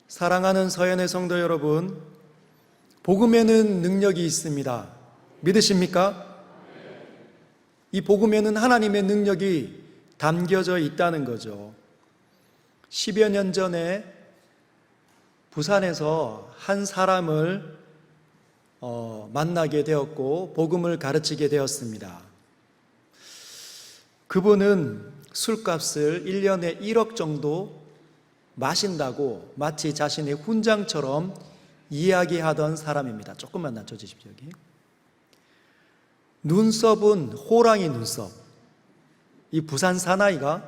사랑하는 서연의 성도 여러분, 복음에는 능력이 있습니다. 믿으십니까? 이 복음에는 하나님의 능력이 담겨져 있다는 거죠. 10여 년 전에 부산에서 한 사람을 만나게 되었고 복음을 가르치게 되었습니다. 그분은 술값을 1년에 1억 정도 마신다고 마치 자신의 훈장처럼 이야기하던 사람입니다. 조금만 낮춰주십시오. 여기. 눈썹은 호랑이 눈썹. 이 부산 사나이가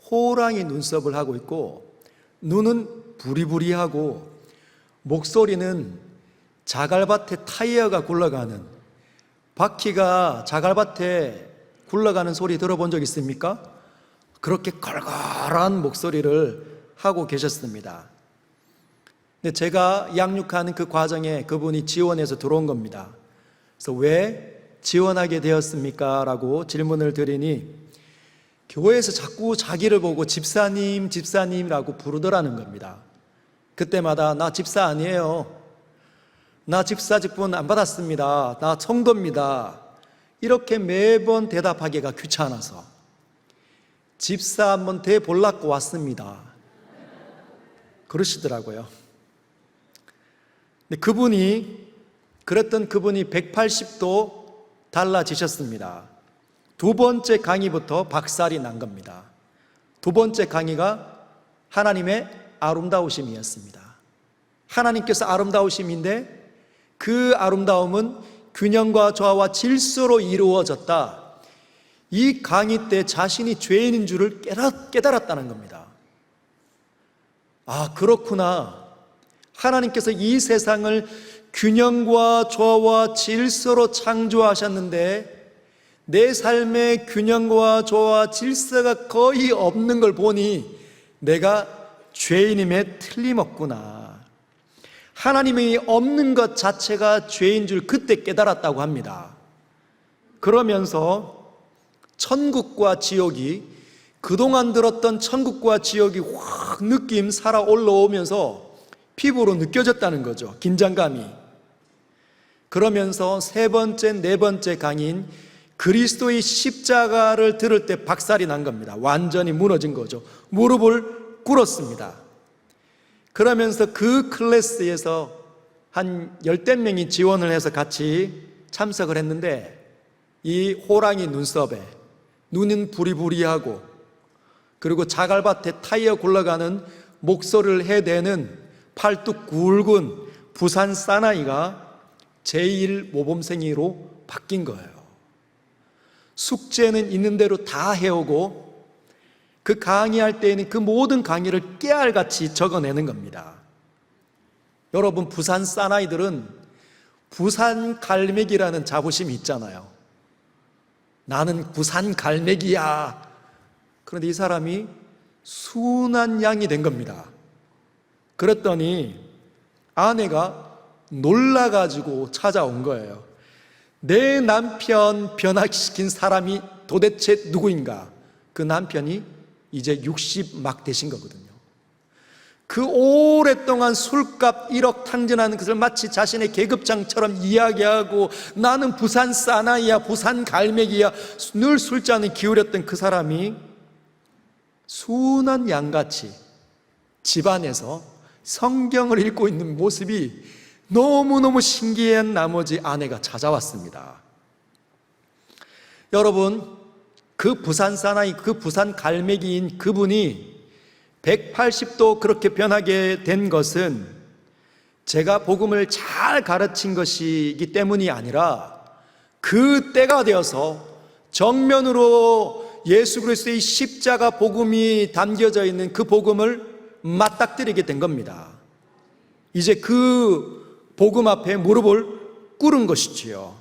호랑이 눈썹을 하고 있고, 눈은 부리부리하고, 목소리는 자갈밭에 타이어가 굴러가는, 바퀴가 자갈밭에 굴러가는 소리 들어본 적 있습니까? 그렇게 걸걸한 목소리를 하고 계셨습니다. 근데 제가 양육하는 그 과정에 그분이 지원해서 들어온 겁니다. 그래서 왜 지원하게 되었습니까? 라고 질문을 드리니 교회에서 자꾸 자기를 보고 집사님, 집사님이라고 부르더라는 겁니다. 그때마다 나 집사 아니에요. 나 집사 직분 안 받았습니다. 나 성도입니다. 이렇게 매번 대답하기가 귀찮아서 집사 한번 대볼라고 왔습니다. 그러시더라고요. 근데 그랬던 그분이 180도 달라지셨습니다. 두 번째 강의부터 박살이 난 겁니다. 두 번째 강의가 하나님의 아름다우심이었습니다. 하나님께서 아름다우심인데 그 아름다움은 균형과 조화와 질서로 이루어졌다. 이 강의 때 자신이 죄인인 줄을 깨달았다는 겁니다. 아, 그렇구나. 하나님께서 이 세상을 균형과 조화와 질서로 창조하셨는데 내 삶의 균형과 조화와 질서가 거의 없는 걸 보니 내가 죄인임에 틀림없구나. 하나님이 없는 것 자체가 죄인 줄 그때 깨달았다고 합니다. 그러면서 천국과 지옥이, 그동안 들었던 천국과 지옥이 확 느낌 살아 올라오면서 피부로 느껴졌다는 거죠. 긴장감이. 그러면서 세 번째, 네 번째 강의인 그리스도의 십자가를 들을 때 박살이 난 겁니다. 완전히 무너진 거죠. 무릎을 꿇었습니다. 그러면서 그 클래스에서 한 10대 명이 지원을 해서 같이 참석을 했는데 이 호랑이 눈썹에 눈은 부리부리하고 그리고 자갈밭에 타이어 굴러가는 목소리를 해대는 팔뚝 굵은 부산 사나이가 제1 모범생이로 바뀐 거예요. 숙제는 있는 대로 다 해오고 그 강의할 때에는 그 모든 강의를 깨알같이 적어내는 겁니다. 여러분, 부산 사나이들은 부산 갈매기라는 자부심이 있잖아요. 나는 부산 갈매기야. 그런데 이 사람이 순한 양이 된 겁니다. 그랬더니 아내가 놀라가지고 찾아온 거예요. 내 남편 변화시킨 사람이 도대체 누구인가? 그 남편이 이제 60 막 되신 거거든요. 그 오랫동안 술값 1억 탕진하는 것을 마치 자신의 계급장처럼 이야기하고 나는 부산 사나이야, 부산 갈매기야, 늘 술잔을 기울였던 그 사람이 순한 양같이 집안에서 성경을 읽고 있는 모습이 너무너무 신기한 나머지 아내가 찾아왔습니다. 여러분, 그 부산 사나이, 그 부산 갈매기인 그분이 180도 그렇게 변하게 된 것은 제가 복음을 잘 가르친 것이기 때문이 아니라 그 때가 되어서 정면으로 예수 그리스도의 십자가 복음이 담겨져 있는 그 복음을 맞닥뜨리게 된 겁니다. 이제 그 복음 앞에 무릎을 꿇은 것이지요.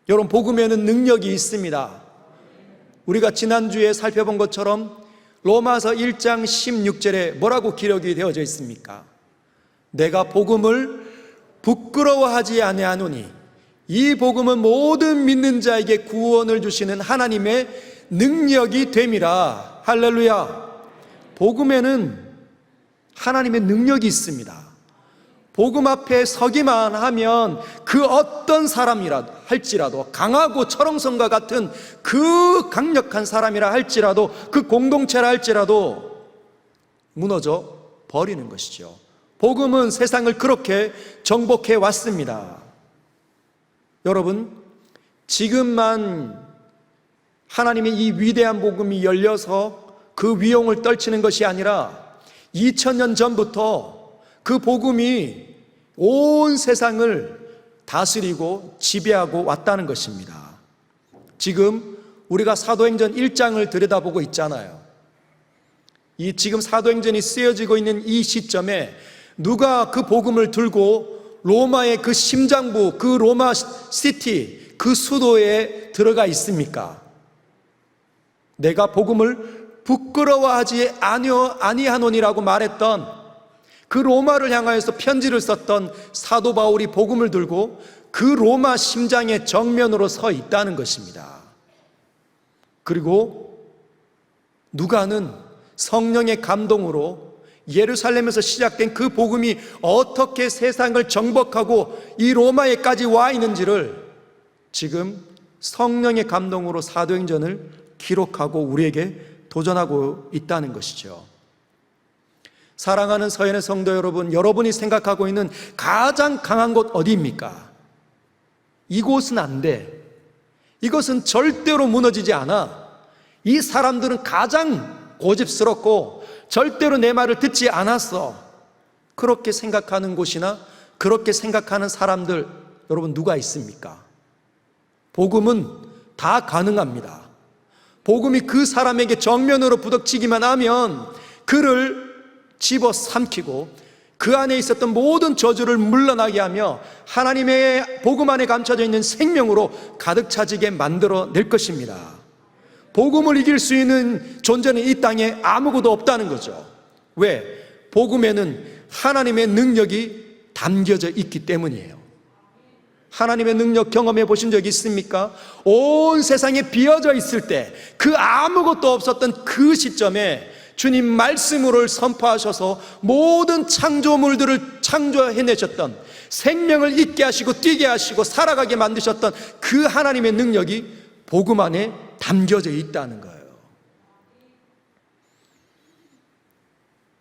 여러분, 복음에는 능력이 있습니다. 우리가 지난주에 살펴본 것처럼 로마서 1장 16절에 뭐라고 기록이 되어져 있습니까? 내가 복음을 부끄러워하지 아니하노니 이 복음은 모든 믿는 자에게 구원을 주시는 하나님의 능력이 됨이라. 할렐루야. 복음에는 하나님의 능력이 있습니다. 복음 앞에 서기만 하면 그 어떤 사람이라 할지라도, 강하고 철옹성과 같은 그 강력한 사람이라 할지라도, 그 공동체라 할지라도 무너져 버리는 것이죠. 복음은 세상을 그렇게 정복해 왔습니다. 여러분, 지금만 하나님의 이 위대한 복음이 열려서 그 위용을 떨치는 것이 아니라 2000년 전부터 그 복음이 온 세상을 다스리고 지배하고 왔다는 것입니다. 지금 우리가 사도행전 1장을 들여다보고 있잖아요. 이 지금 사도행전이 쓰여지고 있는 이 시점에 누가 그 복음을 들고 로마의 그 심장부, 그 로마 시티, 그 수도에 들어가 있습니까? 내가 복음을 부끄러워하지 아니하노니라고 말했던 그 로마를 향하여서 편지를 썼던 사도 바울이 복음을 들고 그 로마 심장의 정면으로 서 있다는 것입니다. 그리고 누가는 성령의 감동으로 예루살렘에서 시작된 그 복음이 어떻게 세상을 정복하고 이 로마에까지 와 있는지를 지금 성령의 감동으로 사도행전을 기록하고 우리에게 도전하고 있다는 것이죠. 사랑하는 서연의 성도 여러분, 여러분이 생각하고 있는 가장 강한 곳 어디입니까? 이곳은 안 돼. 이것은 절대로 무너지지 않아. 이 사람들은 가장 고집스럽고 절대로 내 말을 듣지 않았어. 그렇게 생각하는 곳이나 그렇게 생각하는 사람들, 여러분 누가 있습니까? 복음은 다 가능합니다. 복음이 그 사람에게 정면으로 부닥치기만 하면 그를 집어삼키고 그 안에 있었던 모든 저주를 물러나게 하며 하나님의 복음 안에 감춰져 있는 생명으로 가득 차지게 만들어낼 것입니다. 복음을 이길 수 있는 존재는 이 땅에 아무것도 없다는 거죠. 왜? 복음에는 하나님의 능력이 담겨져 있기 때문이에요. 하나님의 능력 경험해 보신 적 있습니까? 온 세상에 비어져 있을 때 그 아무것도 없었던 그 시점에 주님 말씀으로 선포하셔서 모든 창조물들을 창조해내셨던, 생명을 있게 하시고 뛰게 하시고 살아가게 만드셨던 그 하나님의 능력이 복음 안에 담겨져 있다는 거예요.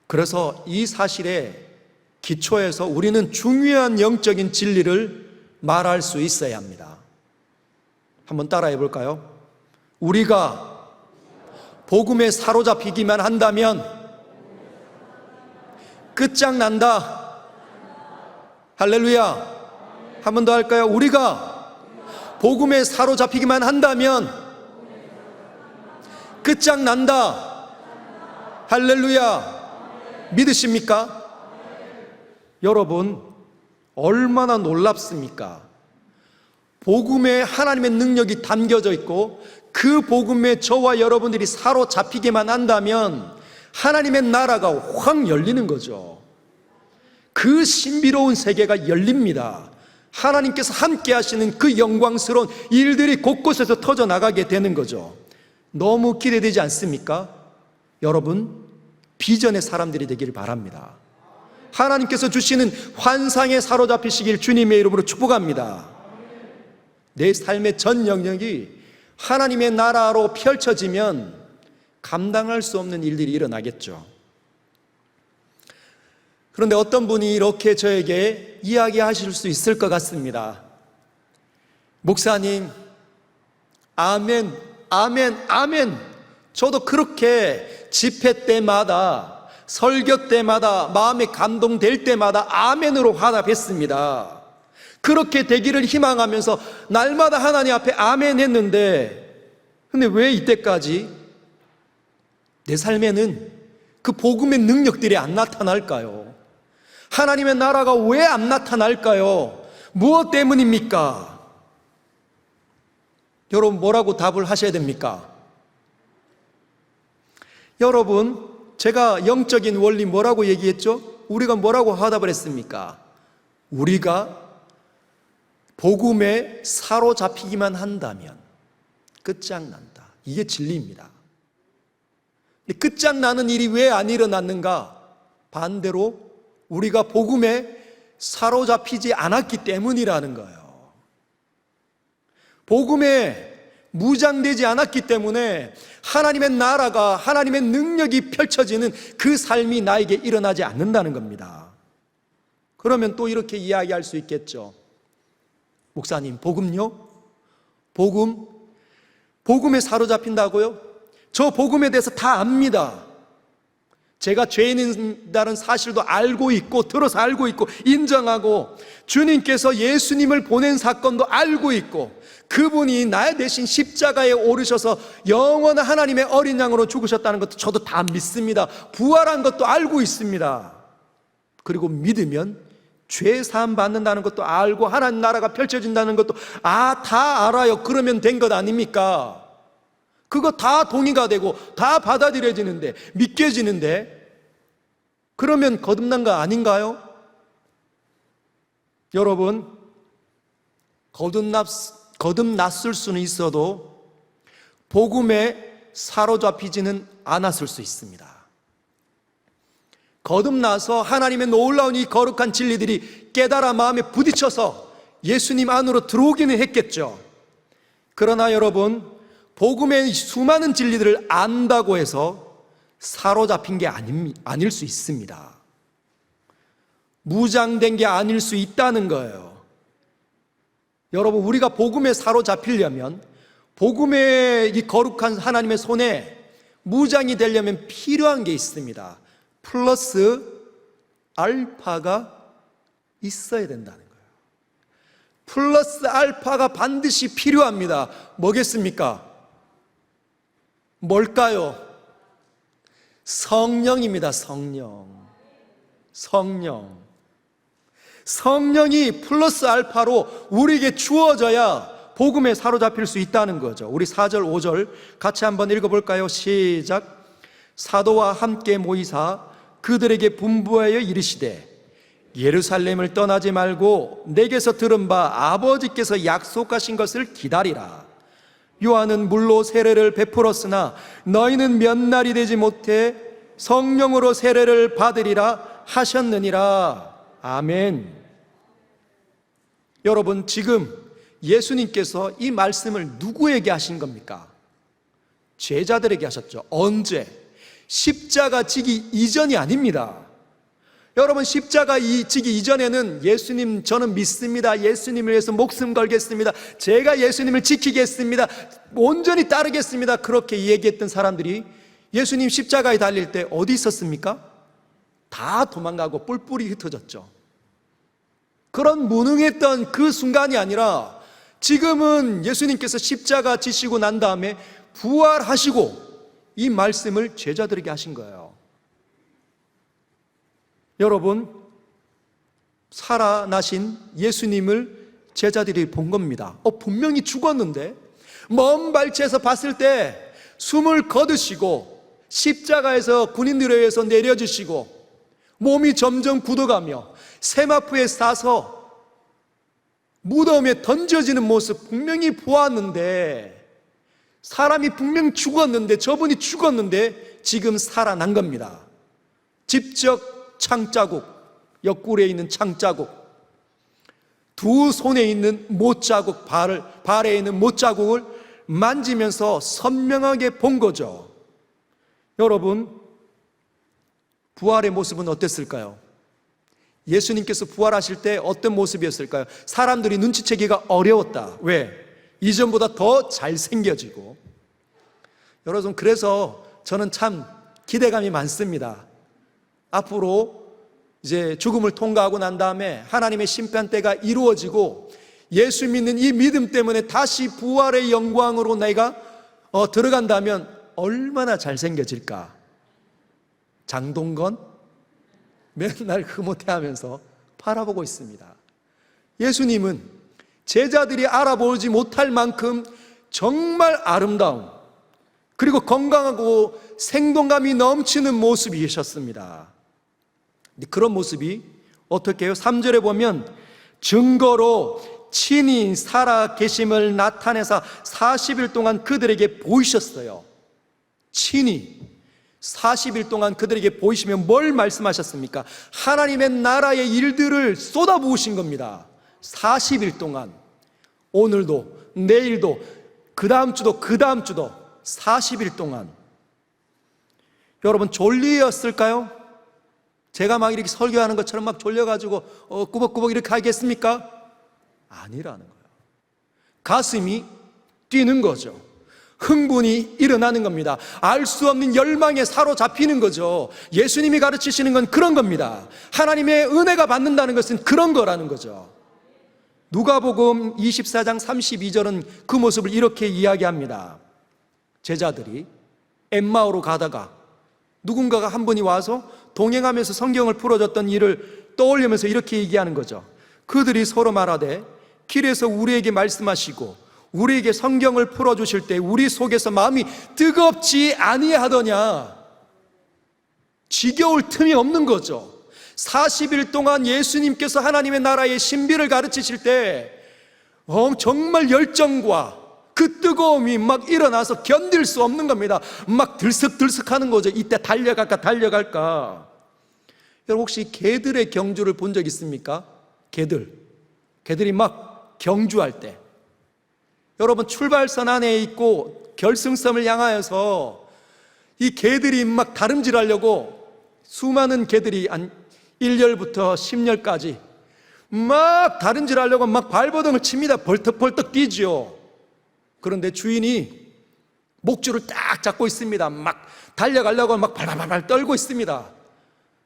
그래서 이 사실에 기초해서 우리는 중요한 영적인 진리를 말할 수 있어야 합니다. 한번 따라해 볼까요? 우리가 복음에 사로잡히기만 한다면 끝장난다. 할렐루야. 한 번 더 할까요? 우리가 복음에 사로잡히기만 한다면 끝장난다. 할렐루야. 믿으십니까? 여러분, 얼마나 놀랍습니까? 복음에 하나님의 능력이 담겨져 있고 그 복음에 저와 여러분들이 사로잡히기만 한다면 하나님의 나라가 확 열리는 거죠. 그 신비로운 세계가 열립니다. 하나님께서 함께 하시는 그 영광스러운 일들이 곳곳에서 터져나가게 되는 거죠. 너무 기대되지 않습니까? 여러분, 비전의 사람들이 되기를 바랍니다. 하나님께서 주시는 환상에 사로잡히시길 주님의 이름으로 축복합니다. 내 삶의 전 영역이 하나님의 나라로 펼쳐지면 감당할 수 없는 일들이 일어나겠죠. 그런데 어떤 분이 이렇게 저에게 이야기하실 수 있을 것 같습니다. 목사님, 아멘, 아멘, 아멘. 저도 그렇게 집회 때마다, 설교 때마다, 마음에 감동될 때마다 아멘으로 화답했습니다. 그렇게 되기를 희망하면서 날마다 하나님 앞에 아멘 했는데, 근데 왜 이때까지 내 삶에는 그 복음의 능력들이 안 나타날까요? 하나님의 나라가 왜 안 나타날까요? 무엇 때문입니까? 여러분, 뭐라고 답을 하셔야 됩니까? 여러분, 제가 영적인 원리 뭐라고 얘기했죠? 우리가 뭐라고 화답을 했습니까? 우리가 복음에 사로잡히기만 한다면 끝장난다. 이게 진리입니다. 근데 끝장나는 일이 왜 안 일어났는가? 반대로 우리가 복음에 사로잡히지 않았기 때문이라는 거예요. 복음에 무장되지 않았기 때문에 하나님의 나라가, 하나님의 능력이 펼쳐지는 그 삶이 나에게 일어나지 않는다는 겁니다. 그러면 또 이렇게 이야기할 수 있겠죠. 목사님, 복음요? 복음에 사로잡힌다고요? 저 복음에 대해서 다 압니다. 제가 죄인이라는 사실도 알고 있고, 들어서 알고 있고, 인정하고, 주님께서 예수님을 보낸 사건도 알고 있고, 그분이 나 대신 십자가에 오르셔서 영원한 하나님의 어린 양으로 죽으셨다는 것도 저도 다 믿습니다. 부활한 것도 알고 있습니다. 그리고 믿으면 죄 사함 받는다는 것도 알고, 하나님 나라가 펼쳐진다는 것도 다 알아요. 그러면 된 것 아닙니까? 그거 다 동의가 되고 다 받아들여지는데, 믿겨지는데, 그러면 거듭난 거 아닌가요? 여러분, 거듭났을 수는 있어도 복음에 사로잡히지는 않았을 수 있습니다. 거듭나서 하나님의 놀라운 이 거룩한 진리들이 깨달아 마음에 부딪혀서 예수님 안으로 들어오기는 했겠죠. 그러나 여러분, 복음의 수많은 진리들을 안다고 해서 사로잡힌 게 아닐 수 있습니다. 무장된 게 아닐 수 있다는 거예요. 여러분, 우리가 복음에 사로잡히려면, 복음의 이 거룩한 하나님의 손에 무장이 되려면 필요한 게 있습니다. 플러스 알파가 있어야 된다는 거예요. 플러스 알파가 반드시 필요합니다. 뭐겠습니까? 뭘까요? 성령입니다. 성령이 플러스 알파로 우리에게 주어져야 복음에 사로잡힐 수 있다는 거죠. 우리 4절 5절 같이 한번 읽어볼까요? 시작. 사도와 함께 모이사 그들에게 분부하여 이르시되 예루살렘을 떠나지 말고 내게서 들은 바 아버지께서 약속하신 것을 기다리라. 요한은 물로 세례를 베풀었으나 너희는 몇 날이 되지 못해 성령으로 세례를 받으리라 하셨느니라. 아멘. 여러분, 지금 예수님께서 이 말씀을 누구에게 하신 겁니까? 제자들에게 하셨죠. 언제? 십자가 지기 이전이 아닙니다. 여러분, 십자가 지기 이전에는 예수님 저는 믿습니다, 예수님을 위해서 목숨 걸겠습니다, 제가 예수님을 지키겠습니다, 온전히 따르겠습니다, 그렇게 얘기했던 사람들이 예수님 십자가에 달릴 때 어디 있었습니까? 다 도망가고 뿔뿔이 흩어졌죠. 그런 무능했던 그 순간이 아니라 지금은 예수님께서 십자가 지시고 난 다음에 부활하시고 이 말씀을 제자들에게 하신 거예요. 여러분, 살아나신 예수님을 제자들이 본 겁니다. 분명히 죽었는데, 먼 발치에서 봤을 때 숨을 거두시고 십자가에서 군인들에 의해서 내려주시고 몸이 점점 굳어가며 세마포에 싸서 무덤에 던져지는 모습 분명히 보았는데, 사람이 분명 죽었는데, 저분이 죽었는데 지금 살아난 겁니다. 직접 창자국, 옆구리에 있는 창자국, 두 손에 있는 못자국, 발에 있는 못자국을 만지면서 선명하게 본 거죠. 여러분, 부활의 모습은 어땠을까요? 예수님께서 부활하실 때 어떤 모습이었을까요? 사람들이 눈치채기가 어려웠다. 왜? 이전보다 더 잘생겨지고. 여러분, 그래서 저는 참 기대감이 많습니다. 앞으로 이제 죽음을 통과하고 난 다음에 하나님의 심판대가 이루어지고 예수 믿는 이 믿음 때문에 다시 부활의 영광으로 내가 들어간다면 얼마나 잘생겨질까? 장동건 맨날 흐뭇해하면서 바라보고 있습니다. 예수님은 제자들이 알아보지 못할 만큼 정말 아름다운, 그리고 건강하고 생동감이 넘치는 모습이셨습니다. 그런 모습이 어떻게 해요? 3절에 보면 증거로 친히 살아 계심을 나타내사 40일 동안 그들에게 보이셨어요. 친히 40일 동안 그들에게 보이시며 뭘 말씀하셨습니까? 하나님의 나라의 일들을 쏟아부으신 겁니다. 40일 동안. 오늘도, 내일도, 그 다음 주도, 그 다음 주도 40일 동안. 여러분, 졸리었을까요? 제가 막 이렇게 설교하는 것처럼 막 졸려가지고 꾸벅꾸벅 이렇게 하겠습니까? 아니라는 거예요. 가슴이 뛰는 거죠. 흥분이 일어나는 겁니다. 알 수 없는 열망에 사로잡히는 거죠. 예수님이 가르치시는 건 그런 겁니다. 하나님의 은혜가 받는다는 것은 그런 거라는 거죠. 누가복음 24장 32절은 그 모습을 이렇게 이야기합니다. 제자들이 엠마오로 가다가 누군가가 한 분이 와서 동행하면서 성경을 풀어줬던 일을 떠올리면서 이렇게 얘기하는 거죠. 그들이 서로 말하되 길에서 우리에게 말씀하시고 우리에게 성경을 풀어주실 때 우리 속에서 마음이 뜨겁지 아니하더냐. 지겨울 틈이 없는 거죠. 40일 동안 예수님께서 하나님의 나라의 신비를 가르치실 때 정말 열정과 그 뜨거움이 막 일어나서 견딜 수 없는 겁니다. 막 들썩들썩하는 거죠. 이때 달려갈까. 여러분, 혹시 개들의 경주를 본 적 있습니까? 개들이 막 경주할 때, 여러분, 출발선 안에 있고 결승섬을 향하여서 이 개들이 막 다름질하려고 수많은 개들이 한 1열부터 10열까지 막 다름질하려고 막 발버둥을 칩니다. 벌떡벌떡 뛰죠. 그런데 주인이 목줄을 딱 잡고 있습니다. 막 달려가려고 막 발발발 떨고 있습니다.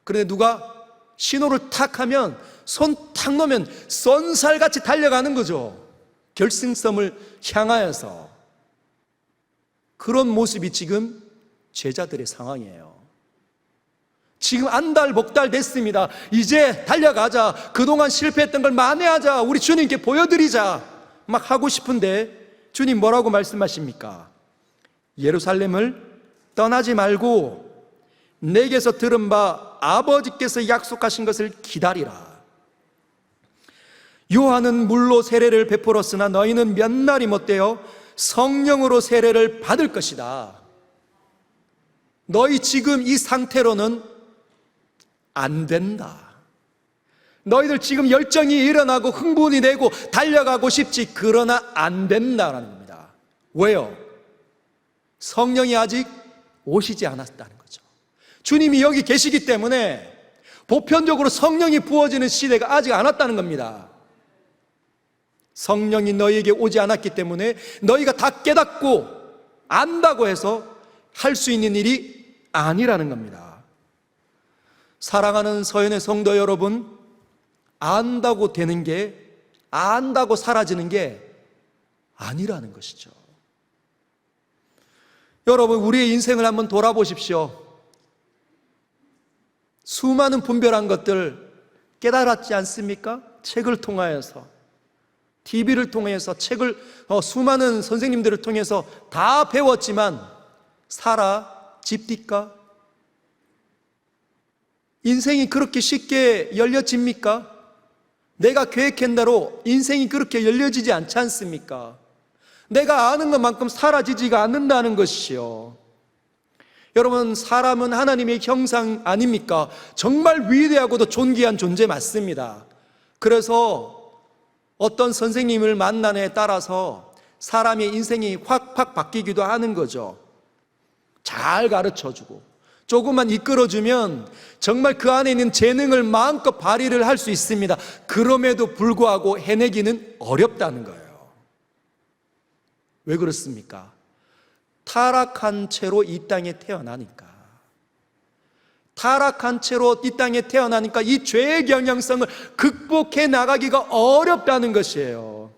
그런데 누가 신호를 탁 하면 손 탁 놓으면 쏜살같이 달려가는 거죠. 결승섬을 향하여서. 그런 모습이 지금 제자들의 상황이에요. 지금 한 달, 목 달 됐습니다. 이제 달려가자. 그동안 실패했던 걸 만회하자. 우리 주님께 보여드리자. 막 하고 싶은데 주님 뭐라고 말씀하십니까? 예루살렘을 떠나지 말고 내게서 들은 바 아버지께서 약속하신 것을 기다리라. 요한은 물로 세례를 베풀었으나 너희는 몇 날이 못되어 성령으로 세례를 받을 것이다. 너희 지금 이 상태로는 안 된다. 너희들 지금 열정이 일어나고 흥분이 되고 달려가고 싶지, 그러나 안 된다라는 겁니다. 왜요? 성령이 아직 오시지 않았다는 거죠. 주님이 여기 계시기 때문에 보편적으로 성령이 부어지는 시대가 아직 안 왔다는 겁니다. 성령이 너희에게 오지 않았기 때문에 너희가 다 깨닫고 안다고 해서 할 수 있는 일이 아니라는 겁니다. 사랑하는 서연의 성도 여러분, 안다고 되는 게, 안다고 사라지는 게 아니라는 것이죠. 여러분, 우리의 인생을 한번 돌아보십시오. 수많은 분별한 것들 깨달았지 않습니까? 책을 통하여서, TV를 통해서, 수많은 선생님들을 통해서 다 배웠지만 사라집니까? 인생이 그렇게 쉽게 열려집니까? 내가 계획한 대로 인생이 그렇게 열려지지 않지 않습니까? 내가 아는 것만큼 사라지지가 않는다는 것이요. 여러분, 사람은 하나님의 형상 아닙니까? 정말 위대하고도 존귀한 존재 맞습니다. 그래서 어떤 선생님을 만나냐에 따라서 사람의 인생이 확확 바뀌기도 하는 거죠. 잘 가르쳐주고 조금만 이끌어주면 정말 그 안에 있는 재능을 마음껏 발휘를 할 수 있습니다. 그럼에도 불구하고 해내기는 어렵다는 거예요. 왜 그렇습니까? 타락한 채로 이 땅에 태어나니까. 타락한 채로 이 땅에 태어나니까 이 죄의 경향성을 극복해 나가기가 어렵다는 것이에요.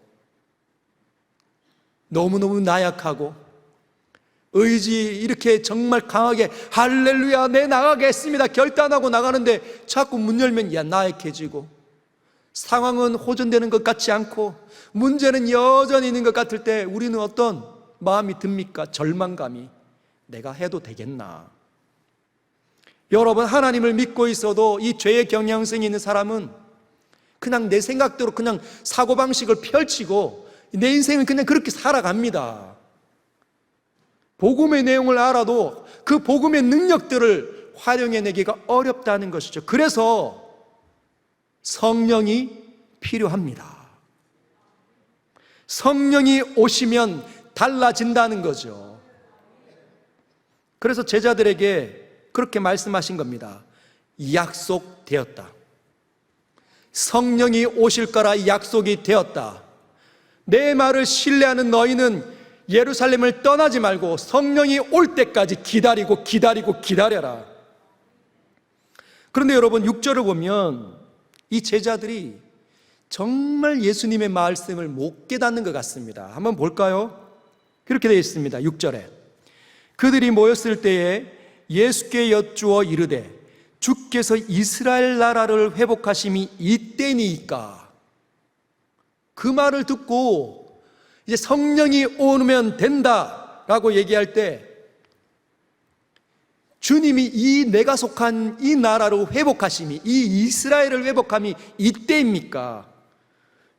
너무너무 나약하고 의지 이렇게 정말 강하게 할렐루야 내 나가겠습니다 결단하고 나가는데 자꾸 문 열면 나약해지고, 상황은 호전되는 것 같지 않고 문제는 여전히 있는 것 같을 때 우리는 어떤 마음이 듭니까? 절망감이. 내가 해도 되겠나? 여러분, 하나님을 믿고 있어도 이 죄의 경향성이 있는 사람은 그냥 내 생각대로 그냥 사고방식을 펼치고 내 인생은 그냥 그렇게 살아갑니다. 복음의 내용을 알아도 그 복음의 능력들을 활용해내기가 어렵다는 것이죠. 그래서 성령이 필요합니다. 성령이 오시면 달라진다는 거죠. 그래서 제자들에게 그렇게 말씀하신 겁니다. 약속되었다. 성령이 오실 거라 약속이 되었다. 내 말을 신뢰하는 너희는 예루살렘을 떠나지 말고 성령이 올 때까지 기다려라. 그런데 여러분 6절을 보면 이 제자들이 정말 예수님의 말씀을 못 깨닫는 것 같습니다. 한번 볼까요? 그렇게 되어 있습니다. 6절에 그들이 모였을 때에 예수께 여쭈어 이르되 주께서 이스라엘 나라를 회복하심이 이때니까. 그 말을 듣고 이제 성령이 오면 된다라고 얘기할 때 주님이 이 내가 속한 이 나라를 회복하심이, 이 이스라엘을 회복함이 이때입니까?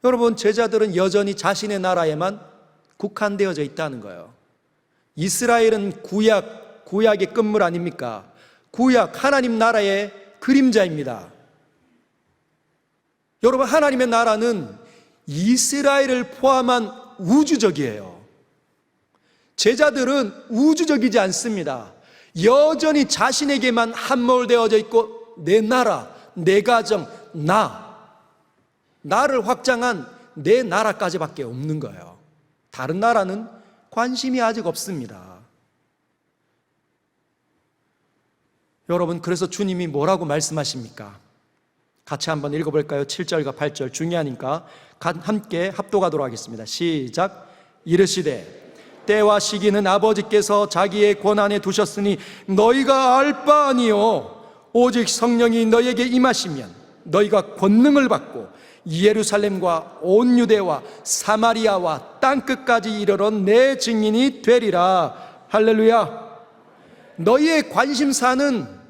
여러분, 제자들은 여전히 자신의 나라에만 국한되어져 있다는 거예요. 이스라엘은 구약의 끝물 아닙니까? 구약, 하나님 나라의 그림자입니다. 여러분, 하나님의 나라는 이스라엘을 포함한 우주적이에요. 제자들은 우주적이지 않습니다. 여전히 자신에게만 함몰되어져 있고 내 나라, 내 가정, 나를 확장한 내 나라까지밖에 없는 거예요. 다른 나라는 관심이 아직 없습니다. 여러분, 그래서 주님이 뭐라고 말씀하십니까? 같이 한번 읽어볼까요? 7절과 8절 중요하니까 함께 합독하도록 하겠습니다. 시작. 이르시되 때와 시기는 아버지께서 자기의 권한에 두셨으니 너희가 알 바 아니요 오직 성령이 너희에게 임하시면 너희가 권능을 받고 예루살렘과 온 유대와 사마리아와 땅끝까지 이르러 내 증인이 되리라. 할렐루야. 너희의 관심사는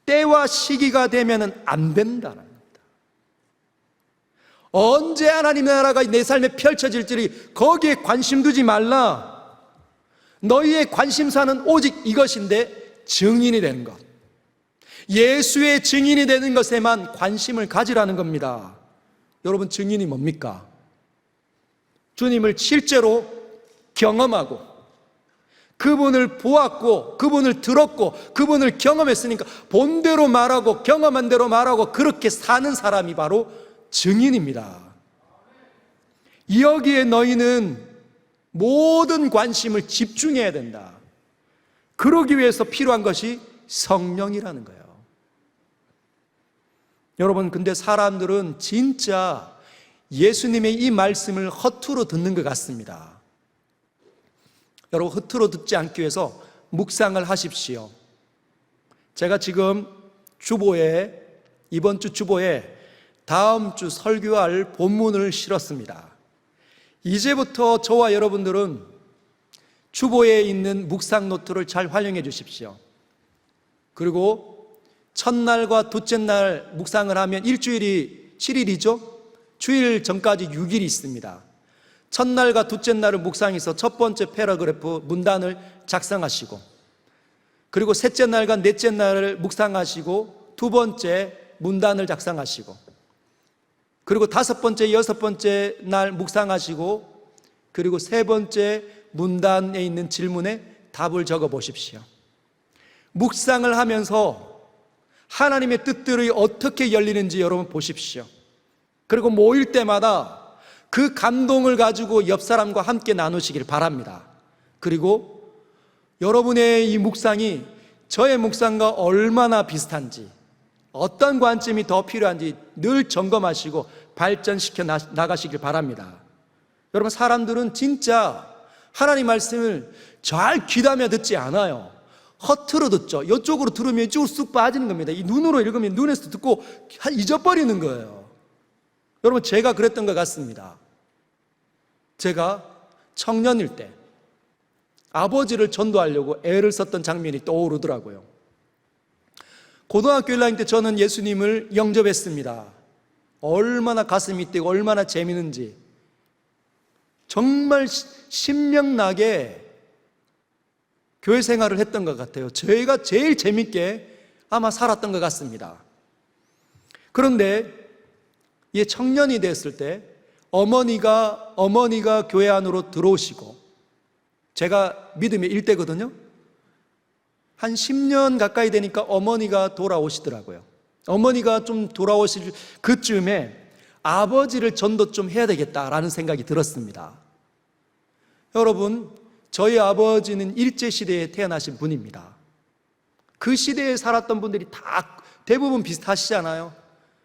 때와 시기가 되면은 안 된다는 겁니다. 언제 하나님의 나라가 내 삶에 펼쳐질지 거기에 관심 두지 말라. 너희의 관심사는 오직 이것인데 증인이 되는 것, 예수의 증인이 되는 것에만 관심을 가지라는 겁니다. 여러분, 증인이 뭡니까? 주님을 실제로 경험하고 그분을 보았고 그분을 들었고 그분을 경험했으니까 본대로 말하고 경험한 대로 말하고 그렇게 사는 사람이 바로 증인입니다. 여기에 너희는 모든 관심을 집중해야 된다. 그러기 위해서 필요한 것이 성령이라는 거예요. 여러분, 근데 사람들은 진짜 예수님의 이 말씀을 허투루 듣는 것 같습니다. 여러분, 허투루 듣지 않기 위해서 묵상을 하십시오. 제가 지금 이번 주 주보에 다음 주 설교할 본문을 실었습니다. 이제부터 저와 여러분들은 주보에 있는 묵상 노트를 잘 활용해 주십시오. 그리고 첫날과 둘째 날 묵상을 하면 일주일이 7일이죠? 주일 전까지 6일이 있습니다. 첫날과 둘째 날을 묵상해서 첫 번째 패러그래프 문단을 작성하시고, 그리고 셋째 날과 넷째 날을 묵상하시고 두 번째 문단을 작성하시고, 그리고 다섯 번째, 여섯 번째 날 묵상하시고, 그리고 세 번째 문단에 있는 질문에 답을 적어 보십시오. 묵상을 하면서 하나님의 뜻들이 어떻게 열리는지 여러분 보십시오. 그리고 모일 때마다 그 감동을 가지고 옆 사람과 함께 나누시길 바랍니다. 그리고 여러분의 이 묵상이 저의 묵상과 얼마나 비슷한지, 어떤 관점이 더 필요한지 늘 점검하시고 발전시켜 나가시길 바랍니다. 여러분, 사람들은 진짜 하나님 말씀을 잘 귀담아 듣지 않아요. 허투루 듣죠. 이쪽으로 들으면 이쪽으로 쑥 빠지는 겁니다. 이 눈으로 읽으면 눈에서 듣고 잊어버리는 거예요. 여러분, 제가 그랬던 것 같습니다. 제가 청년일 때 아버지를 전도하려고 애를 썼던 장면이 떠오르더라고요. 고등학교 1학년 때 저는 예수님을 영접했습니다. 얼마나 가슴이 뛰고 얼마나 재미있는지, 정말 신명나게 교회 생활을 했던 것 같아요. 저희가 제일 재밌게 아마 살았던 것 같습니다. 그런데 이 청년이 됐을 때 어머니가 교회 안으로 들어오시고, 제가 믿음의 일대거든요. 한 10년 가까이 되니까 어머니가 돌아오시더라고요. 어머니가 좀 돌아오실 그쯤에 아버지를 전도 좀 해야 되겠다라는 생각이 들었습니다. 여러분, 저희 아버지는 일제시대에 태어나신 분입니다. 그 시대에 살았던 분들이 다 대부분 비슷하시잖아요.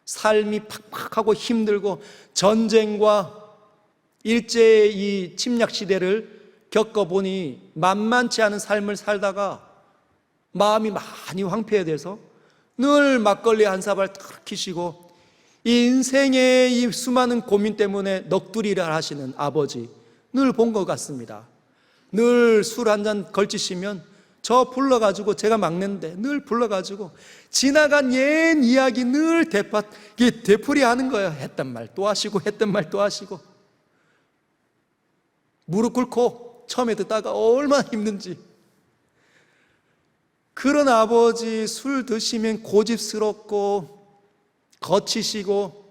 삶이 팍팍하고 힘들고 전쟁과 일제의 이 침략 시대를 겪어보니 만만치 않은 삶을 살다가 마음이 많이 황폐해져서 늘 막걸리 한 사발 탁 키시고 인생의 이 수많은 고민 때문에 넋두리를 하시는 아버지 늘 본 것 같습니다. 늘 술 한 잔 걸치시면 저 불러가지고, 제가 막내인데 늘 불러가지고 지나간 옛 이야기 늘 되풀이 하는 거예요. 했던 말 또 하시고 했던 말 또 하시고, 무릎 꿇고 처음에 듣다가 얼마나 힘든지. 그런 아버지 술 드시면 고집스럽고 거치시고,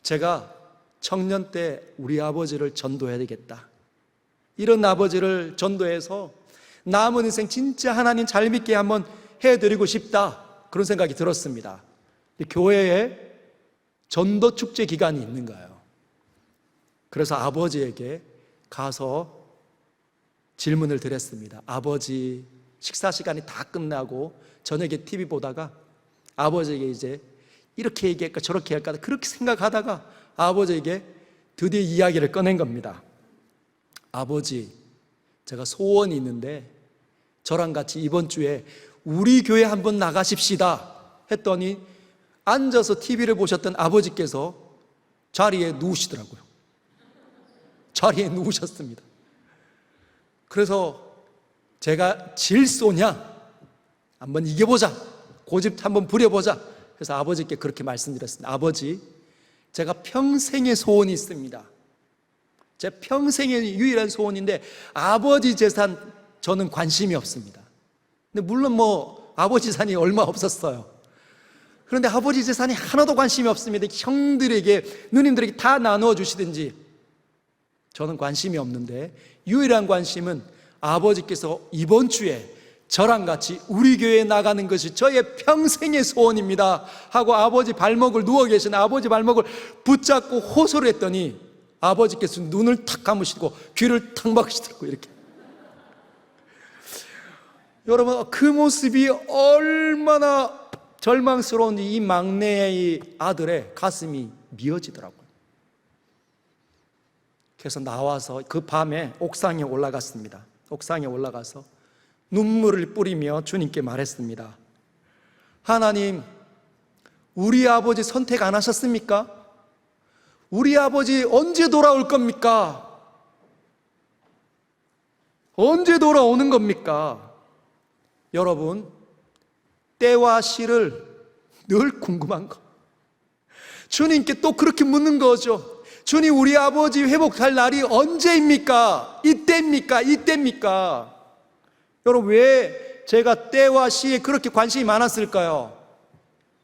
제가 청년 때 우리 아버지를 전도해야 되겠다, 이런 아버지를 전도해서 남은 인생 진짜 하나님 잘 믿게 한번 해드리고 싶다, 그런 생각이 들었습니다. 교회에 전도 축제 기간이 있는 거예요. 그래서 아버지에게 가서 질문을 드렸습니다. 아버지, 식사 시간이 다 끝나고 저녁에 TV 보다가 아버지에게 이제 이렇게 얘기할까 저렇게 할까 그렇게 생각하다가 아버지에게 드디어 이야기를 꺼낸 겁니다. 아버지, 제가 소원이 있는데 저랑 같이 이번 주에 우리 교회 한번 나가십시다 했더니 앉아서 TV를 보셨던 아버지께서 자리에 누우시더라고요. 자리에 누우셨습니다. 그래서 제가 질소냐 한번 이겨보자, 고집 한번 부려보자, 그래서 아버지께 그렇게 말씀드렸습니다. 아버지, 제가 평생의 소원이 있습니다. 제 평생의 유일한 소원인데 아버지 재산 저는 관심이 없습니다. 근데 물론 아버지 재산이 얼마 없었어요. 그런데 아버지 재산이 하나도 관심이 없습니다. 형들에게, 누님들에게 다 나누어 주시든지 저는 관심이 없는데, 유일한 관심은 아버지께서 이번 주에 저랑 같이 우리 교회에 나가는 것이 저의 평생의 소원입니다 하고 아버지 발목을, 누워 계신 아버지 발목을 붙잡고 호소를 했더니 아버지께서 눈을 탁 감으시고 귀를 탁 막으시더라고요. 이렇게. 여러분, 그 모습이 얼마나 절망스러운 이 막내의 아들의 가슴이 미어지더라고요. 그래서 나와서 그 밤에 옥상에 올라갔습니다. 옥상에 올라가서 눈물을 뿌리며 주님께 말했습니다. 하나님, 우리 아버지 선택 안 하셨습니까? 우리 아버지 언제 돌아올 겁니까? 언제 돌아오는 겁니까? 여러분, 때와 시를 늘 궁금한 거, 주님께 또 그렇게 묻는 거죠. 주님, 우리 아버지 회복할 날이 언제입니까? 이때입니까? 이때입니까? 여러분, 왜 제가 때와 시에 그렇게 관심이 많았을까요?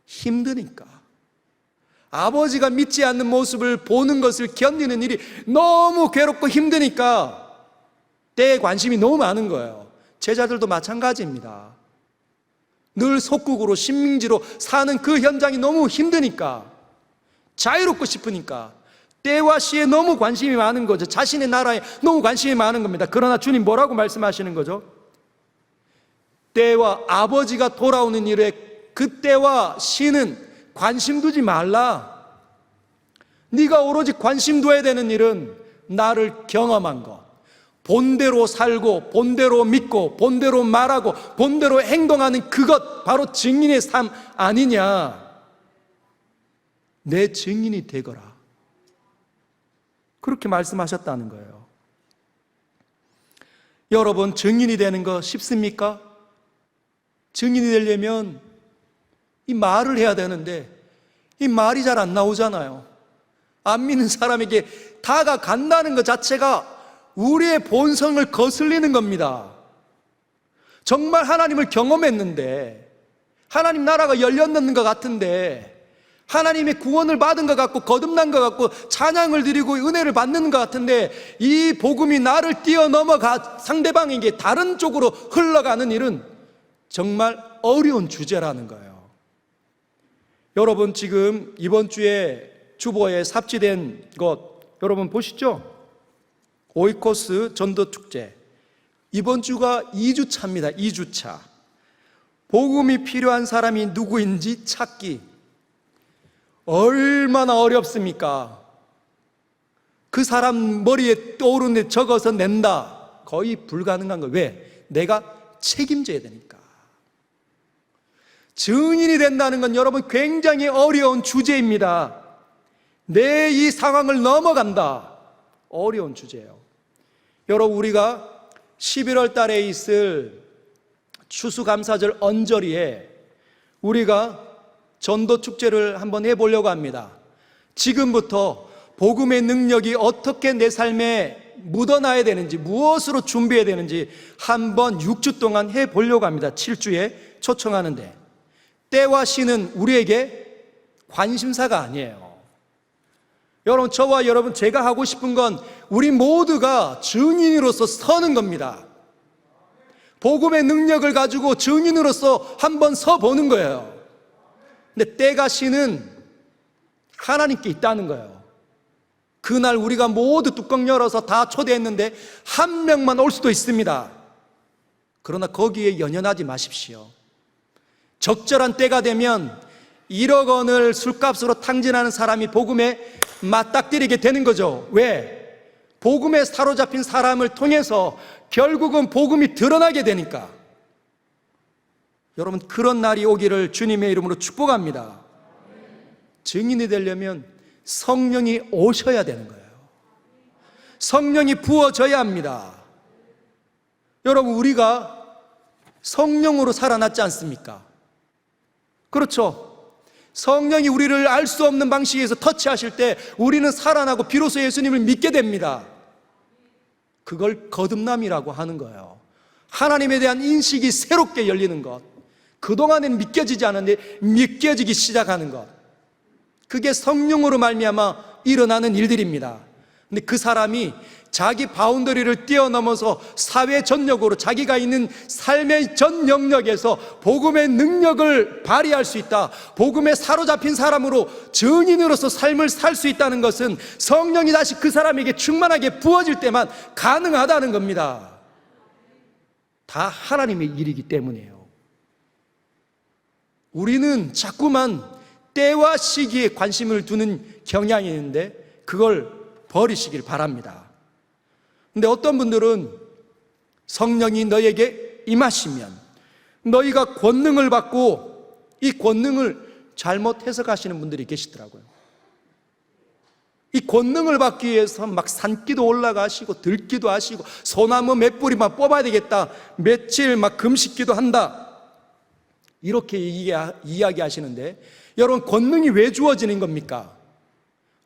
힘드니까. 아버지가 믿지 않는 모습을 보는 것을 견디는 일이 너무 괴롭고 힘드니까 때에 관심이 너무 많은 거예요. 제자들도 마찬가지입니다. 늘 속국으로 식민지로 사는 그 현장이 너무 힘드니까, 자유롭고 싶으니까 때와 시에 너무 관심이 많은 거죠. 자신의 나라에 너무 관심이 많은 겁니다. 그러나 주님 뭐라고 말씀하시는 거죠? 때와 아버지가 돌아오는 일에 그때와 시는 관심 두지 말라. 네가 오로지 관심 둬야 되는 일은 나를 경험한 것, 본대로 살고 본대로 믿고 본대로 말하고 본대로 행동하는 그것, 바로 증인의 삶 아니냐. 내 증인이 되거라, 그렇게 말씀하셨다는 거예요. 여러분, 증인이 되는 거 쉽습니까? 증인이 되려면 이 말을 해야 되는데 이 말이 잘 안 나오잖아요. 안 믿는 사람에게 다가간다는 것 자체가 우리의 본성을 거슬리는 겁니다. 정말 하나님을 경험했는데, 하나님 나라가 열렸는 것 같은데, 하나님의 구원을 받은 것 같고 거듭난 것 같고 찬양을 드리고 은혜를 받는 것 같은데, 이 복음이 나를 뛰어넘어가 상대방에게 다른 쪽으로 흘러가는 일은 정말 어려운 주제라는 거예요. 여러분, 지금 이번 주에 주보에 삽지된 것 여러분 보시죠? 오이코스 전도축제, 이번 주가 2주차입니다. 2주차. 복음이 필요한 사람이 누구인지 찾기 얼마나 어렵습니까? 그 사람 머리에 떠오르는 데 적어서 낸다, 거의 불가능한 거예요. 왜? 내가 책임져야 되니까. 증인이 된다는 건 여러분 굉장히 어려운 주제입니다. 내 이 상황을 넘어간다, 어려운 주제예요. 여러분, 우리가 11월 달에 있을 추수감사절 언저리에 우리가 전도축제를 한번 해보려고 합니다. 지금부터 복음의 능력이 어떻게 내 삶에 묻어나야 되는지, 무엇으로 준비해야 되는지 한번 6주 동안 해보려고 합니다. 7주에 초청하는데, 때와 시는 우리에게 관심사가 아니에요. 여러분, 저와 여러분, 제가 하고 싶은 건 우리 모두가 증인으로서 서는 겁니다. 복음의 능력을 가지고 증인으로서 한번 서보는 거예요. 근데 때가 시는 하나님께 있다는 거예요. 그날 우리가 모두 뚜껑 열어서 다 초대했는데 한 명만 올 수도 있습니다. 그러나 거기에 연연하지 마십시오. 적절한 때가 되면 1억 원을 술값으로 탕진하는 사람이 복음에 맞닥뜨리게 되는 거죠. 왜? 복음에 사로잡힌 사람을 통해서 결국은 복음이 드러나게 되니까. 여러분, 그런 날이 오기를 주님의 이름으로 축복합니다. 증인이 되려면 성령이 오셔야 되는 거예요. 성령이 부어져야 합니다. 여러분, 우리가 성령으로 살아났지 않습니까? 그렇죠? 성령이 우리를 알 수 없는 방식에서 터치하실 때 우리는 살아나고 비로소 예수님을 믿게 됩니다. 그걸 거듭남이라고 하는 거예요. 하나님에 대한 인식이 새롭게 열리는 것. 그동안엔 믿겨지지 않았는데 믿겨지기 시작하는 것. 그게 성령으로 말미암아 일어나는 일들입니다. 근데 그 사람이 자기 바운더리를 뛰어넘어서 사회 전역으로 자기가 있는 삶의 전 영역에서 복음의 능력을 발휘할 수 있다, 복음에 사로잡힌 사람으로 증인으로서 삶을 살 수 있다는 것은 성령이 다시 그 사람에게 충만하게 부어질 때만 가능하다는 겁니다. 다 하나님의 일이기 때문이에요. 우리는 자꾸만 때와 시기에 관심을 두는 경향이 있는데 그걸 버리시길 바랍니다. 근데 어떤 분들은 성령이 너에게 임하시면 너희가 권능을 받고 이 권능을 잘못 해석하시는 분들이 계시더라고요. 이 권능을 받기 위해서 막 산기도 올라가시고 들기도 하시고 소나무 몇 뿌리만 뽑아야 되겠다, 며칠 막 금식기도 한다, 이렇게 이야기하시는데, 여러분, 권능이 왜 주어지는 겁니까?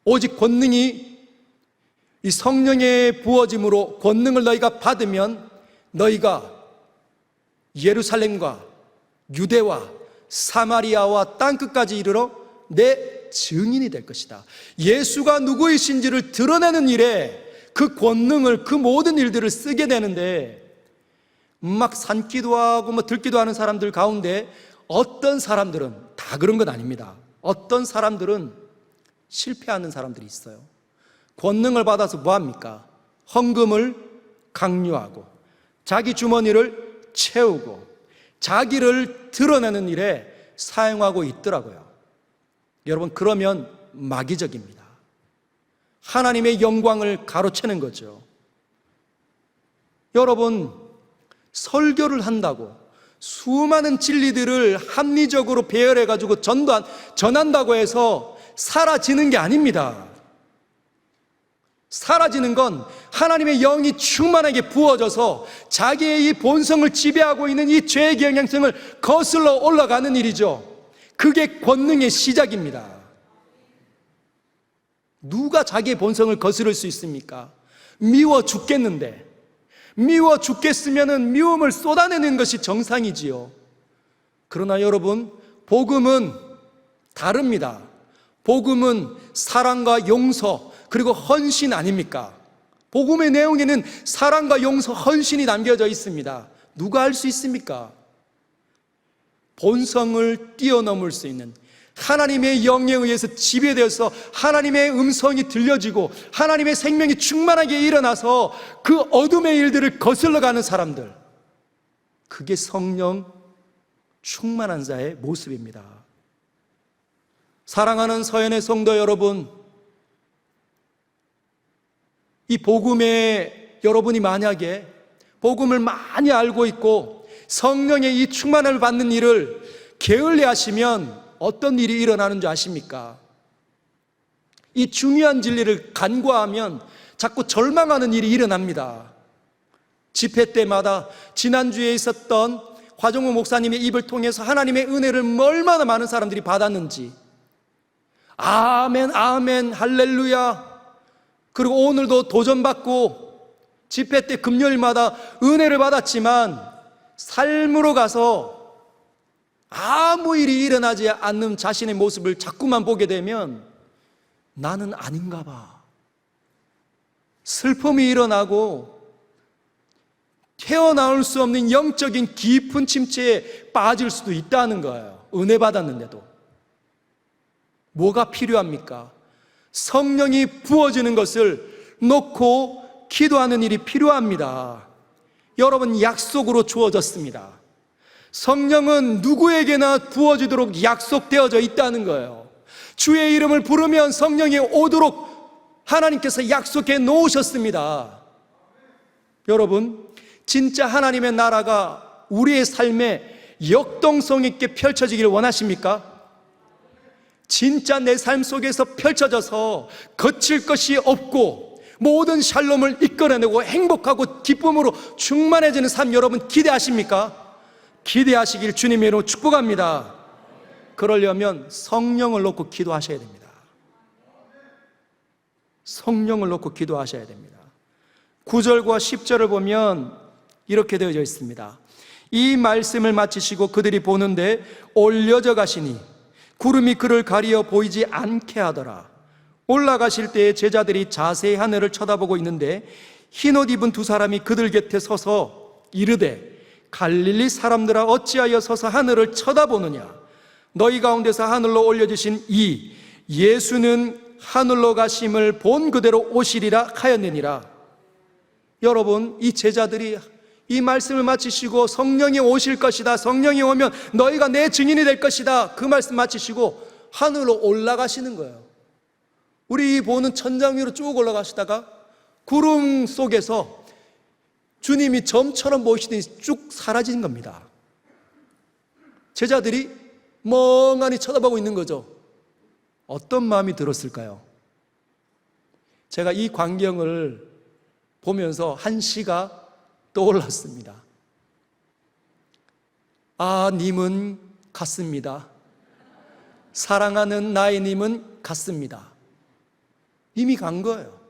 오직 권능이 이 성령의 부어짐으로 권능을 너희가 받으면 너희가 예루살렘과 유대와 사마리아와 땅끝까지 이르러 내 증인이 될 것이다. 예수가 누구이신지를 드러내는 일에 그 권능을, 그 모든 일들을 쓰게 되는데, 막 산기도 하고 뭐 들기도 하는 사람들 가운데 어떤 사람들은, 다 그런 건 아닙니다, 어떤 사람들은 실패하는 사람들이 있어요. 권능을 받아서 뭐합니까? 헌금을 강요하고 자기 주머니를 채우고 자기를 드러내는 일에 사용하고 있더라고요. 여러분, 그러면 마귀적입니다. 하나님의 영광을 가로채는 거죠. 여러분, 설교를 한다고 수많은 진리들을 합리적으로 배열해가지고 전한다고 해서 사라지는 게 아닙니다. 사라지는 건 하나님의 영이 충만하게 부어져서 자기의 이 본성을 지배하고 있는 이 죄의 경향성을 거슬러 올라가는 일이죠. 그게 권능의 시작입니다. 누가 자기의 본성을 거스를 수 있습니까? 미워 죽겠는데, 미워 죽겠으면 미움을 쏟아내는 것이 정상이지요. 그러나 여러분, 복음은 다릅니다. 복음은 사랑과 용서 그리고 헌신 아닙니까? 복음의 내용에는 사랑과 용서, 헌신이 담겨져 있습니다. 누가 할 수 있습니까? 본성을 뛰어넘을 수 있는, 하나님의 영에 의해서 지배되어서 하나님의 음성이 들려지고 하나님의 생명이 충만하게 일어나서 그 어둠의 일들을 거슬러 가는 사람들, 그게 성령 충만한 자의 모습입니다. 사랑하는 서연의 성도 여러분, 이 복음에 여러분이 만약에 복음을 많이 알고 있고 성령의 이 충만을 받는 일을 게을리 하시면 어떤 일이 일어나는 줄 아십니까? 이 중요한 진리를 간과하면 자꾸 절망하는 일이 일어납니다. 집회 때마다 지난주에 있었던 화종우 목사님의 입을 통해서 하나님의 은혜를 얼마나 많은 사람들이 받았는지, 아멘, 아멘, 할렐루야. 그리고 오늘도 도전받고 집회 때 금요일마다 은혜를 받았지만 삶으로 가서 아무 일이 일어나지 않는 자신의 모습을 자꾸만 보게 되면 나는 아닌가 봐. 슬픔이 일어나고 헤어나올 수 없는 영적인 깊은 침체에 빠질 수도 있다는 거예요. 은혜 받았는데도. 뭐가 필요합니까? 성령이 부어지는 것을 놓고 기도하는 일이 필요합니다. 여러분, 약속으로 주어졌습니다. 성령은 누구에게나 부어지도록 약속되어져 있다는 거예요. 주의 이름을 부르면 성령이 오도록 하나님께서 약속해 놓으셨습니다. 여러분, 진짜 하나님의 나라가 우리의 삶에 역동성 있게 펼쳐지기를 원하십니까? 진짜 내 삶 속에서 펼쳐져서 거칠 것이 없고 모든 샬롬을 이끌어내고 행복하고 기쁨으로 충만해지는 삶 여러분 기대하십니까? 기대하시길 주님의 이름으로 축복합니다. 그러려면 성령을 놓고 기도하셔야 됩니다. 성령을 놓고 기도하셔야 됩니다. 9절과 10절을 보면 이렇게 되어져 있습니다. 이 말씀을 마치시고 그들이 보는데 올려져 가시니 구름이 그를 가리어 보이지 않게 하더라. 올라가실 때에 제자들이 자세히 하늘을 쳐다보고 있는데 흰옷 입은 두 사람이 그들 곁에 서서 이르되 갈릴리 사람들아 어찌하여 서서 하늘을 쳐다보느냐? 너희 가운데서 하늘로 올려주신 이 예수는 하늘로 가심을 본 그대로 오시리라 하였느니라. 여러분, 이 제자들이 이 말씀을 마치시고 성령이 오실 것이다, 성령이 오면 너희가 내 증인이 될 것이다, 그 말씀 마치시고 하늘로 올라가시는 거예요. 우리 보는 천장 위로 쭉 올라가시다가 구름 속에서 주님이 점처럼 보이시더니 쭉 사라지는 겁니다. 제자들이 멍하니 쳐다보고 있는 거죠. 어떤 마음이 들었을까요? 제가 이 광경을 보면서 한 시가 떠올랐습니다. 아, 님은 같습니다. 사랑하는 나의 님은 같습니다. 이미 간 거예요.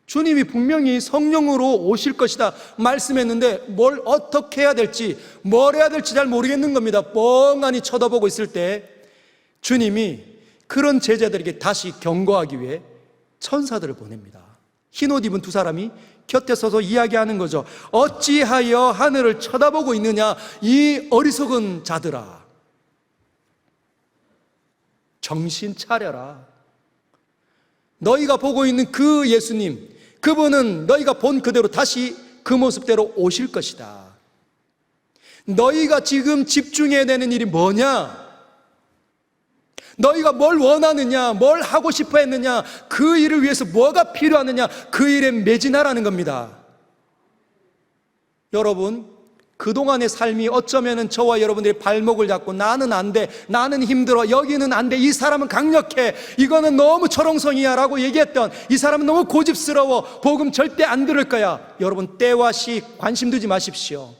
주님이 분명히 성령으로 오실 것이다 말씀했는데 뭘 어떻게 해야 될지, 뭘 해야 될지 잘 모르겠는 겁니다. 멍하니 쳐다보고 있을 때 주님이 그런 제자들에게 다시 경고하기 위해 천사들을 보냅니다. 흰옷 입은 두 사람이 곁에 서서 이야기하는 거죠. 어찌하여 하늘을 쳐다보고 있느냐, 이 어리석은 자들아, 정신 차려라. 너희가 보고 있는 그 예수님, 그분은 너희가 본 그대로 다시 그 모습대로 오실 것이다. 너희가 지금 집중해야 되는 일이 뭐냐? 너희가 뭘 원하느냐, 뭘 하고 싶어 했느냐, 그 일을 위해서 뭐가 필요하느냐, 그 일에 매진하라는 겁니다. 여러분, 그동안의 삶이 어쩌면 저와 여러분들이 발목을 잡고 나는 안 돼, 나는 힘들어, 여기는 안 돼, 이 사람은 강력해, 이거는 너무 철옹성이야 라고 얘기했던, 이 사람은 너무 고집스러워, 복음 절대 안 들을 거야. 여러분, 때와 시 관심 두지 마십시오.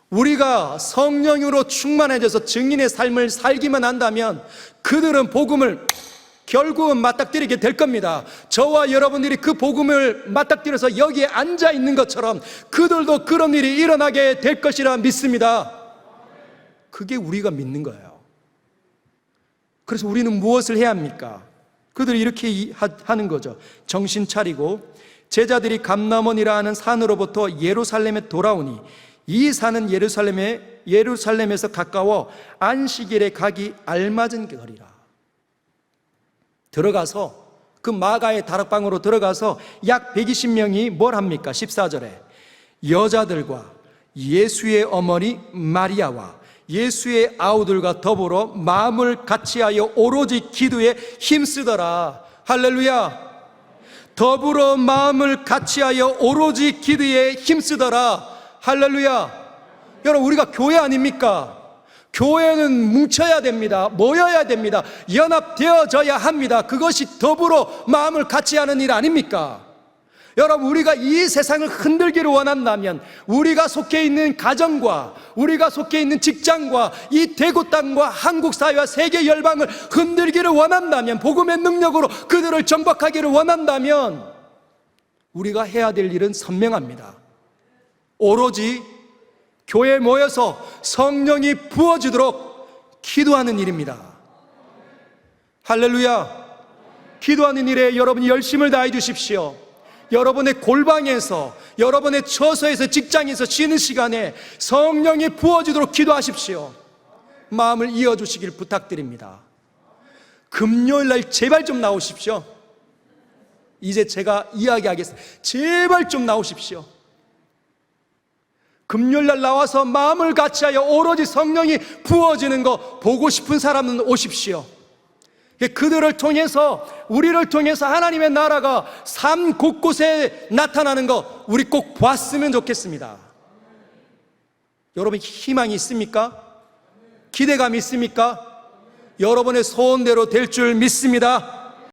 우리가 성령으로 충만해져서 증인의 삶을 살기만 한다면 그들은 복음을 결국은 맞닥뜨리게 될 겁니다. 저와 여러분들이 그 복음을 맞닥뜨려서 여기에 앉아 있는 것처럼 그들도 그런 일이 일어나게 될 것이라 믿습니다. 그게 우리가 믿는 거예요. 그래서 우리는 무엇을 해야 합니까? 그들이 이렇게 하는 거죠. 정신 차리고 제자들이 감람원이라 하는 산으로부터 예루살렘에 돌아오니 이 산은 예루살렘에서 가까워 안식일에 가기 알맞은 거리라. 들어가서 그 마가의 다락방으로 들어가서 약 120명이 뭘 합니까? 14절에 여자들과 예수의 어머니 마리아와 예수의 아우들과 더불어 마음을 같이하여 오로지 기도에 힘쓰더라. 할렐루야. 더불어 마음을 같이하여 오로지 기도에 힘쓰더라. 할렐루야. 여러분, 우리가 교회 아닙니까? 교회는 뭉쳐야 됩니다. 모여야 됩니다. 연합되어져야 합니다. 그것이 더불어 마음을 같이 하는 일 아닙니까? 여러분, 우리가 이 세상을 흔들기를 원한다면 우리가 속해 있는 가정과 우리가 속해 있는 직장과 이 대구 땅과 한국 사회와 세계 열방을 흔들기를 원한다면, 복음의 능력으로 그들을 정박하기를 원한다면 우리가 해야 될 일은 선명합니다. 오로지 교회에 모여서 성령이 부어지도록 기도하는 일입니다. 할렐루야. 기도하는 일에 여러분이 열심을 다해 주십시오. 여러분의 골방에서, 여러분의 처소에서, 직장에서 쉬는 시간에 성령이 부어지도록 기도하십시오. 마음을 이어주시길 부탁드립니다. 금요일날 제발 좀 나오십시오. 이제 제가 이야기하겠습니다. 제발 좀 나오십시오. 금요일날 나와서 마음을 같이하여 오로지 성령이 부어지는 거 보고 싶은 사람은 오십시오. 그들을 통해서, 우리를 통해서 하나님의 나라가 삶 곳곳에 나타나는 거 우리 꼭 봤으면 좋겠습니다. 여러분, 희망이 있습니까? 기대감이 있습니까? 여러분의 소원대로 될 줄 믿습니다.